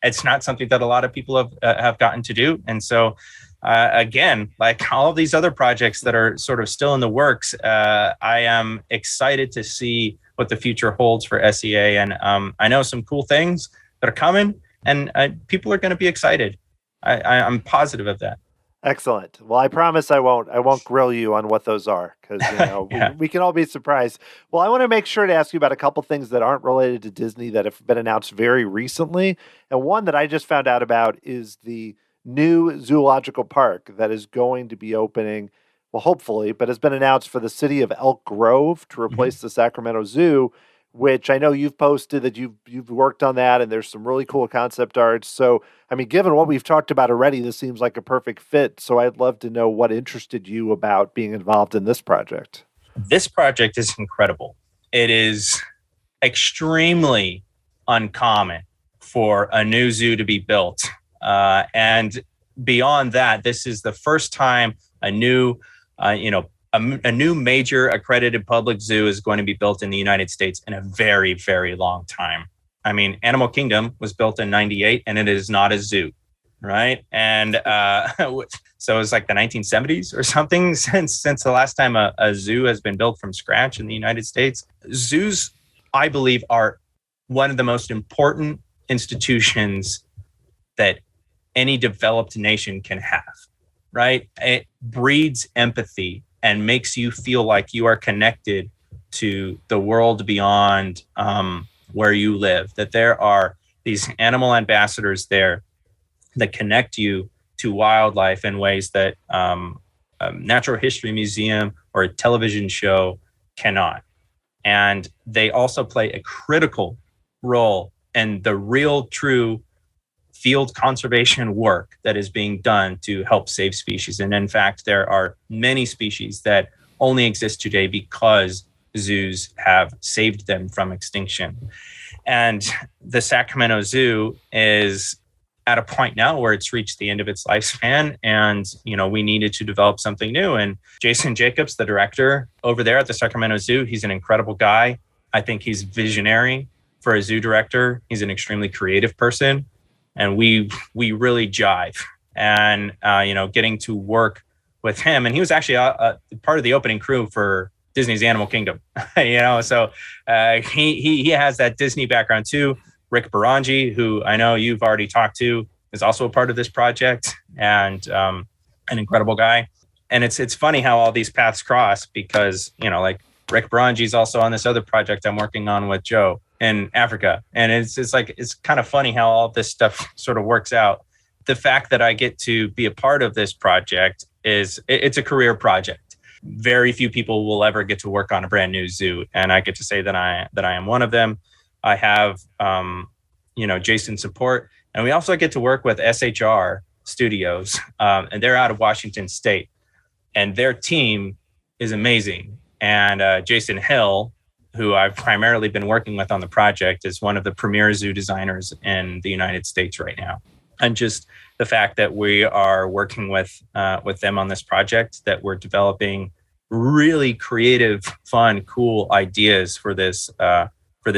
It's not something that a lot of people have gotten to do. And so, again, like all of these other projects that are sort of still in the works, I am excited to see what the future holds for SEA. And I know some cool things that are coming, and people are going to be excited. I'm positive of that. Excellent. Well, I promise I won't grill you on what those are, because Yeah. we can all be surprised. Well, I want to make sure to ask you about a couple things that aren't related to Disney that have been announced very recently. And one that I just found out about is the new zoological park that is going to be opening, well, hopefully, but has been announced for the city of Elk Grove to replace the Sacramento Zoo, which I know you've posted that you've worked on that, and there's some really cool concept art. So, I mean, given what we've talked about already, this seems like a perfect fit. So I'd love to know what interested you about being involved in this project. This project is incredible. It is extremely uncommon for a new zoo to be built. And beyond that, this is the first time a new major accredited public zoo is going to be built in the United States in a very, very long time. I mean, Animal Kingdom was built in 98, and it is not a zoo, right? And so it's like the 1970s or something since the last time a zoo has been built from scratch in the United States. Zoos, I believe, are one of the most important institutions that any developed nation can have, right? It breeds empathy and makes you feel like you are connected to the world beyond where you live, that there are these animal ambassadors there that connect you to wildlife in ways that a natural history museum or a television show cannot. And they also play a critical role in the real, true field conservation work that is being done to help save species. And in fact, there are many species that only exist today because zoos have saved them from extinction. And the Sacramento Zoo is at a point now where it's reached the end of its lifespan, and we needed to develop something new. And Jason Jacobs, the director over there at the Sacramento Zoo, he's an incredible guy. I think he's visionary for a zoo director. He's an extremely creative person, and we really jive. And getting to work with him, and he was actually a part of the opening crew for Disney's Animal Kingdom. So he has that Disney background too. Rick Barangi, who I know you've already talked to, is also a part of this project, and an incredible guy. And it's funny how all these paths cross, because like Rick Barangi is also on this other project I'm working on with Joe in Africa, and it's kind of funny how all this stuff sort of works out. The fact that I get to be a part of this project it's a career project. Very few people will ever get to work on a brand new zoo, and I get to say that I am one of them. I have, Jason's support, and we also get to work with SHR Studios, and they're out of Washington State, and their team is amazing. And Jason Hill, who I've primarily been working with on the project, is one of the premier zoo designers in the United States right now. And just the fact that we are working with them on this project, that we're developing really creative, fun, cool ideas for this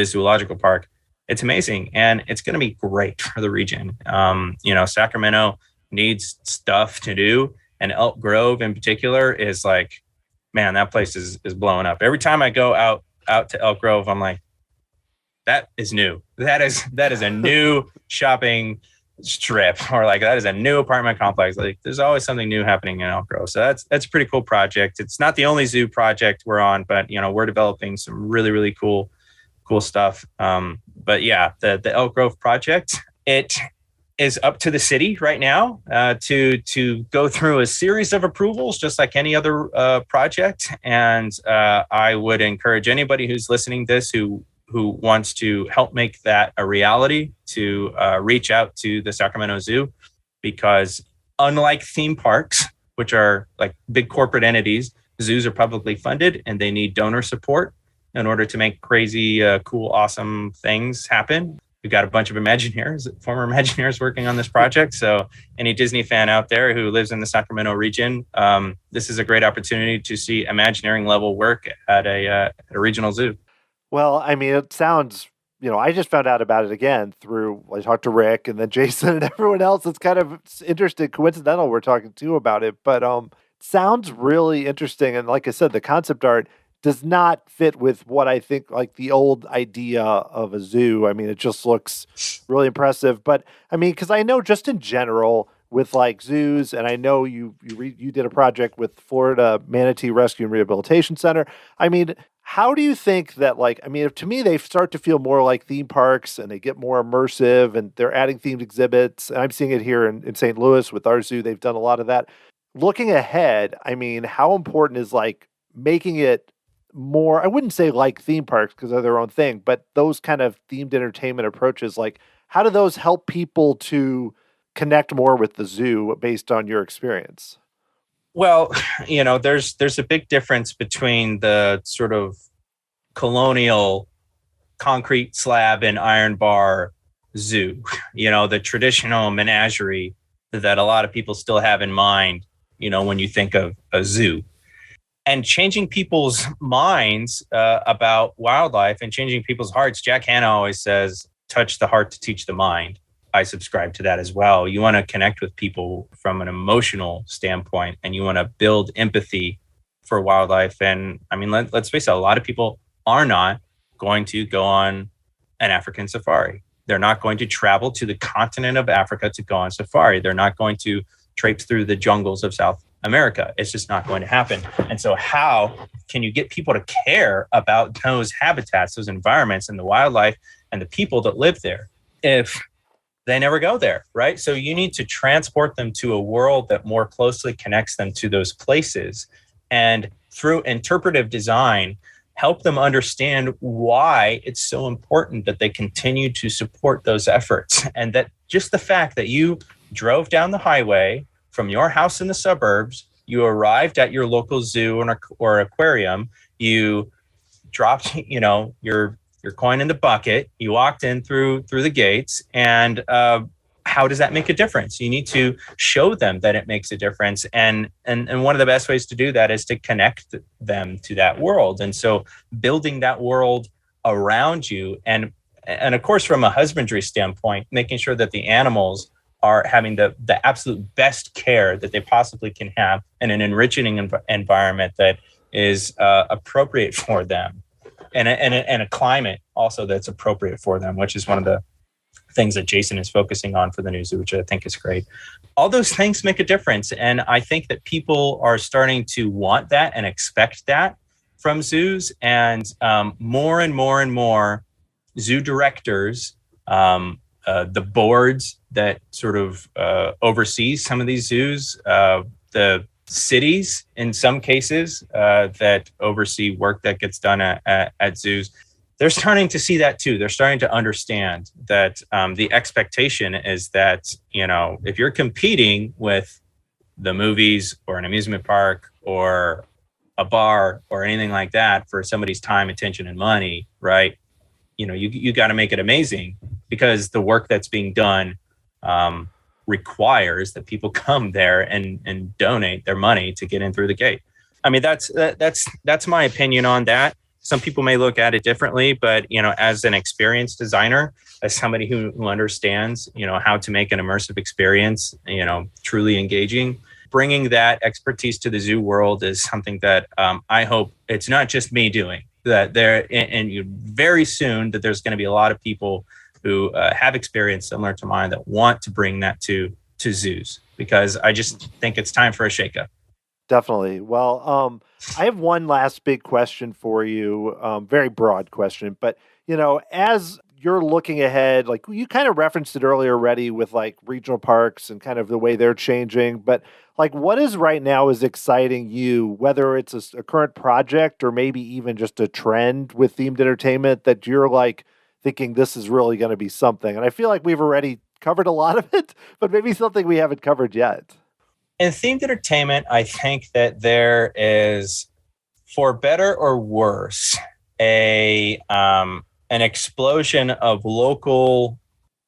zoological park, it's amazing, and it's going to be great for the region. Sacramento needs stuff to do, and Elk Grove in particular is like, man, that place is blowing up. Every time I go out to Elk Grove, I'm like, that is new. That is a new shopping strip, or like that is a new apartment complex. Like there's always something new happening in Elk Grove. So that's a pretty cool project. It's not the only zoo project we're on, but we're developing some really, really cool stuff. But yeah, the Elk Grove project, it is up to the city right now to go through a series of approvals, just like any other project. And I would encourage anybody who's listening to this who wants to help make that a reality to reach out to the Sacramento Zoo, because unlike theme parks, which are like big corporate entities, zoos are publicly funded and they need donor support in order to make crazy, cool, awesome things happen. we've got a bunch of former Imagineers working on this project. So any Disney fan out there who lives in the Sacramento region, this is a great opportunity to see Imagineering level work at a regional zoo. Well, I mean, it sounds, I just found out about it again I talked to Rick and then Jason and everyone else. It's kind of interesting, coincidental we're talking to about it, but sounds really interesting. And like I said, the concept art does not fit with what I think like the old idea of a zoo. I mean, it just looks really impressive. But I mean, because I know just in general with like zoos, and I know you did a project with Florida Manatee Rescue and Rehabilitation Center. I mean, how do you think that, like, I mean, to me, they start to feel more like theme parks and they get more immersive and they're adding themed exhibits. And I'm seeing it here in St. Louis with our zoo. They've done a lot of that. Looking ahead, I mean, how important is like making it more, I wouldn't say like theme parks because they're their own thing, but those kind of themed entertainment approaches, like how do those help people to connect more with the zoo based on your experience? Well, there's a big difference between the sort of colonial concrete slab and iron bar zoo, the traditional menagerie that a lot of people still have in mind, when you think of a zoo. And changing people's minds about wildlife and changing people's hearts. Jack Hanna always says, touch the heart to teach the mind. I subscribe to that as well. You want to connect with people from an emotional standpoint, and you want to build empathy for wildlife. And I mean, let's face it, a lot of people are not going to go on an African safari. They're not going to travel to the continent of Africa to go on safari. They're not going to traipse through the jungles of South America. It's just not going to happen. And so how can you get people to care about those habitats, those environments, and the wildlife and the people that live there if they never go there, right? So you need to transport them to a world that more closely connects them to those places. And through interpretive design, help them understand why it's so important that they continue to support those efforts. And that just the fact that you drove down the highway from your house in the suburbs, you arrived at your local zoo or aquarium, you dropped, your coin in the bucket, you walked in through the gates, and how does that make a difference? You need to show them that it makes a difference. And one of the best ways to do that is to connect them to that world. And so building that world around you, and of course, from a husbandry standpoint, making sure that the animals are having the absolute best care that they possibly can have in an enriching environment that is appropriate for them. And a climate also that's appropriate for them, which is one of the things that Jason is focusing on for the new zoo, which I think is great. All those things make a difference. And I think that people are starting to want that and expect that from zoos. And more and more and more zoo directors, the boards that sort of oversees some of these zoos, the cities in some cases that oversee work that gets done at zoos, they're starting to see that too. They're starting to understand that the expectation is that, if you're competing with the movies or an amusement park or a bar or anything like that for somebody's time, attention, and money, right? You got to make it amazing, because the work that's being done requires that people come there and donate their money to get in through the gate. I mean, that's my opinion on that. Some people may look at it differently, but as an experienced designer, as somebody who understands how to make an immersive experience truly engaging, bringing that expertise to the zoo world is something that I hope it's not just me doing. That very soon that there's going to be a lot of people who have experience similar to mine that want to bring that to zoos, because I just think it's time for a shakeup. Definitely. Well, I have one last big question for you, very broad question, but as you're looking ahead, like you kind of referenced it earlier already with like regional parks and kind of the way they're changing, but like what is right now is exciting you, whether it's a current project or maybe even just a trend with themed entertainment that you're like thinking this is really going to be something? And I feel like we've already covered a lot of it, but maybe something we haven't covered yet. In themed entertainment, I think that there is, for better or worse, a an explosion of local,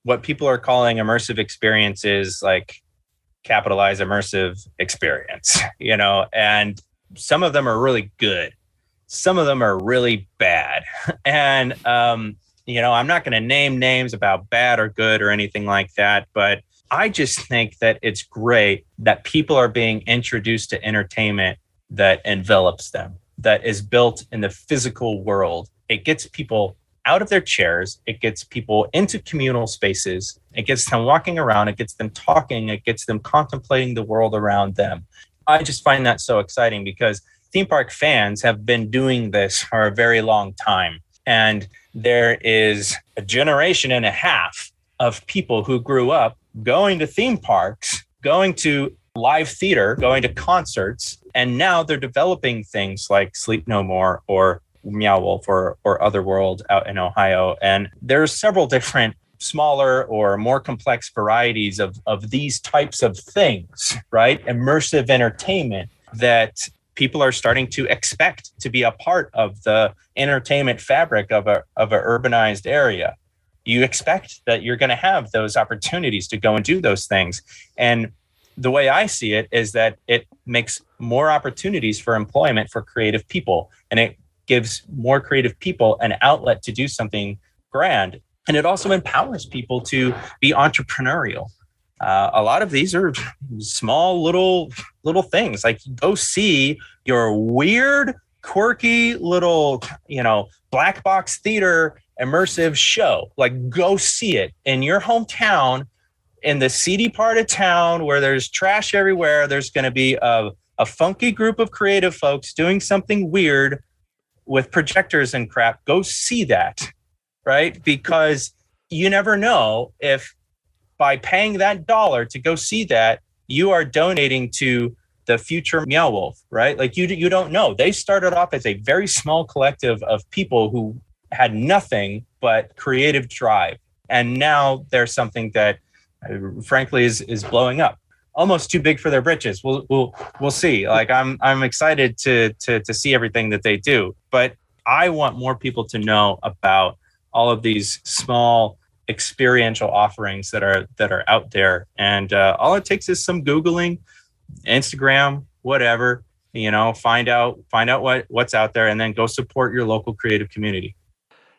what people are calling immersive experiences, like capitalize immersive experience, and some of them are really good. Some of them are really bad. And, I'm not going to name names about bad or good or anything like that, but I just think that it's great that people are being introduced to entertainment that envelops them, that is built in the physical world. It gets people out of their chairs. It gets people into communal spaces. It gets them walking around. It gets them talking. It gets them contemplating the world around them. I just find that so exciting because theme park fans have been doing this for a very long time. And there is a generation and a half of people who grew up going to theme parks, going to live theater, going to concerts, and now they're developing things like Sleep No More or Meow Wolf or Otherworld out in Ohio. And there's several different smaller or more complex varieties of these types of things, right? Immersive entertainment that people are starting to expect to be a part of the entertainment fabric of a urbanized area. You expect that you're going to have those opportunities to go and do those things. And the way I see it is that it makes more opportunities for employment for creative people. And it gives more creative people an outlet to do something grand. And it also empowers people to be entrepreneurial. A lot of these are small little things. Like, go see your weird, quirky little, black box theater immersive show. Like, go see it in your hometown, in the seedy part of town where there's trash everywhere. There's going to be a funky group of creative folks doing something weird with projectors and crap. Go see that, right? Because you never know if by paying that $1 to go see that, you are donating to the future Meow Wolf, right? Like, you don't know. They started off as a very small collective of people who had nothing but creative drive. And now there's something that frankly is blowing up. Almost too big for their britches. We'll see. Like, I'm excited to see everything that they do, but I want more people to know about all of these small experiential offerings that are out there. And all it takes is some Googling, Instagram, whatever, find out what's out there, and then go support your local creative community.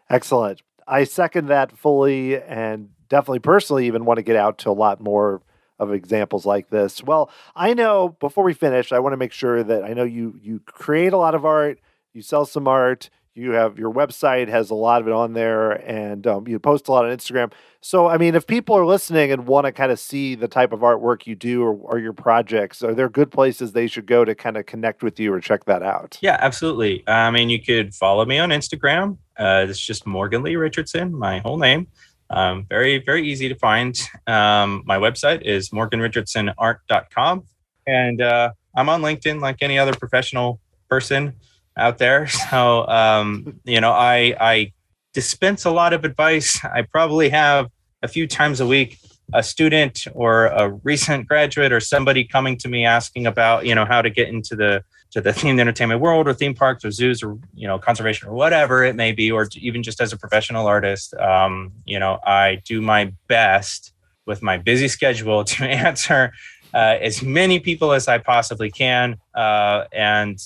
Excellent. I second that fully, and definitely personally even want to get out to a lot more of examples like this. Well, I know, before we finish, I want to make sure that I know you create a lot of art, you sell some art, you have your website has a lot of it on there, and you post a lot on Instagram. So, I mean, if people are listening and want to kind of see the type of artwork you do or your projects, are there good places they should go to kind of connect with you or check that out? Yeah, absolutely. I mean, you could follow me on Instagram. It's just Morgan Lee Richardson, my whole name. Very, very easy to find. My website is morganrichardsonart.com. And I'm on LinkedIn like any other professional person out there. So, I dispense a lot of advice. I probably have a few times a week a student or a recent graduate or somebody coming to me asking about, how to get into the themed entertainment world or theme parks or zoos or, conservation or whatever it may be, or even just as a professional artist. I do my best with my busy schedule to answer as many people as I possibly can, and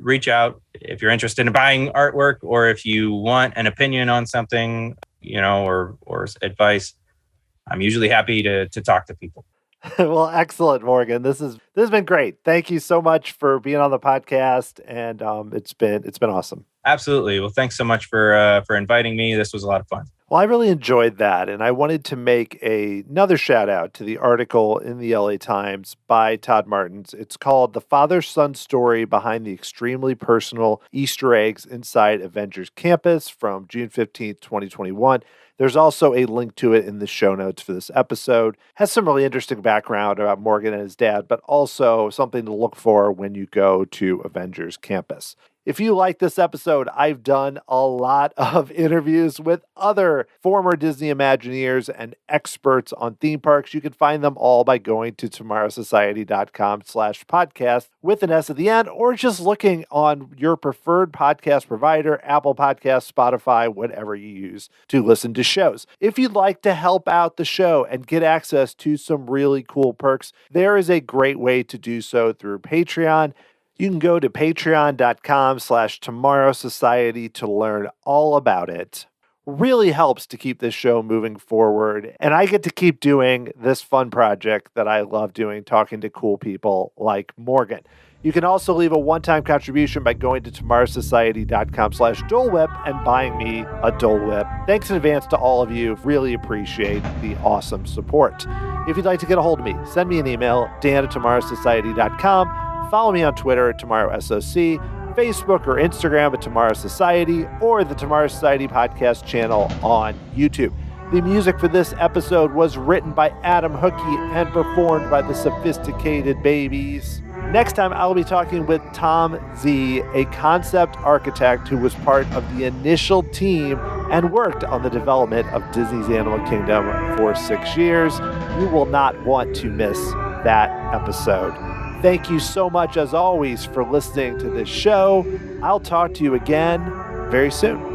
reach out if you're interested in buying artwork, or if you want an opinion on something, or advice. I'm usually happy to talk to people. Well, excellent, Morgan. This has been great. Thank you so much for being on the podcast, and it's been awesome. Absolutely. Well, thanks so much for inviting me. This was a lot of fun. Well, I really enjoyed that, and I wanted to make another shout out to the article in the LA Times by Todd Martins. It's called "The Father-Son Story Behind the Extremely Personal Easter Eggs Inside Avengers Campus" from June 15th, 2021. There's also a link to it in the show notes for this episode. Has some really interesting background about Morgan and his dad, but also something to look for when you go to Avengers Campus. If you like this episode, I've done a lot of interviews with other former Disney Imagineers and experts on theme parks. You can find them all by going to tomorrowsociety.com/podcast with an S at the end, or just looking on your preferred podcast provider, Apple Podcasts, Spotify, whatever you use to listen to shows. If you'd like to help out the show and get access to some really cool perks, there is a great way to do so through Patreon. You can go to patreon.com/tomorrowsociety to learn all about it. Really helps to keep this show moving forward, and I get to keep doing this fun project that I love doing, talking to cool people like Morgan. You can also leave a one-time contribution by going to tomorrowsociety.com/Dole Whip and buying me a Dole Whip. Thanks in advance to all of you. Really appreciate the awesome support. If you'd like to get a hold of me, send me an email, dan@tomorrowsociety.com. Follow me on Twitter at TomorrowSOC, Facebook or Instagram at Tomorrow Society, or the Tomorrow Society podcast channel on YouTube. The music for this episode was written by Adam Hookie and performed by the Sophisticated Babies. Next time, I'll be talking with Tom Z, a concept architect who was part of the initial team and worked on the development of Disney's Animal Kingdom for 6 years. You will not want to miss that episode. Thank you so much, as always, for listening to this show. I'll talk to you again very soon.